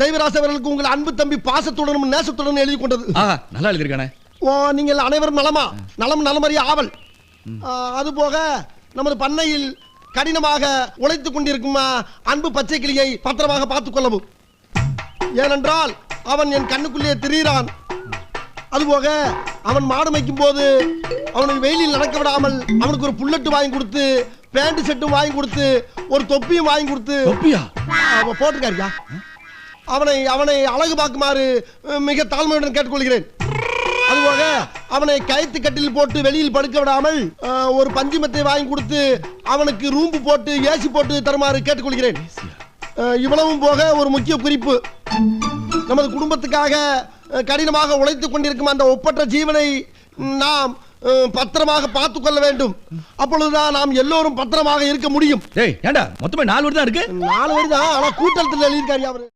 தெய்வராசவர்களுக்கு உங்கள் அன்பு தம்பி பாசத்துடனும் நேசத்துடனும் எழுதி கொண்டது. நல்லா எழுதிருக்கானே. ஓ, நீங்கள் அனைவரும் நலமா? நலம் நலமறிய ஆவல். அதுபோக நமது பண்ணையில் கடினமாக உழைத்துக் கொண்டிருக்கும் அன்பு பச்சை கிளியை பத்திரமாக பார்த்துக் கொள்ளவும். ஏனென்றால் அவன் என் கண்ணுக்குள்ளே திரிகிறான். அதுபோக அவன் மாடு மேய்க்கும் போது அவனுக்கு வெயிலில் நடக்க விடாமல் அவனுக்கு ஒரு புல்லட்டு வாங்கி கொடுத்து, பேண்ட் செட்டும் வாங்கி கொடுத்து, ஒரு தொப்பியும் வாங்கி கொடுத்து போட்டிருக்காருயா. அவனை அவனை அழகு பார்க்குமாறு மிக தாழ்மையுடன் கேட்டுக்கொள்கிறேன். அதுபோக அவனை கயிற்று கட்டில் போட்டு வெளியில் படுக்க விடாமல் ஒரு பஞ்சுமத்தை வாங்கி கொடுத்து அவனுக்கு ரூம்பு போட்டு ஏசி போட்டு தருமாறு கேட்டுக்கொள்கிறேன். இவ்வளவும் போக ஒரு முக்கிய குறிப்பு, நமது குடும்பத்துக்காக கடினமாக உழைத்துக் கொண்டிருக்கும் அந்த ஒப்பற்ற ஜீவனை நாம் பத்திரமாக பார்த்துக் கொள்ள வேண்டும். அப்பொழுதுதான் நாம் எல்லோரும் பத்திரமாக இருக்க முடியும். மொத்தமா 4 வரி தான் இருக்கு. 4 வரி தான், ஆனா கூட்டத்தில் எழுதியிருக்காரு அவரு.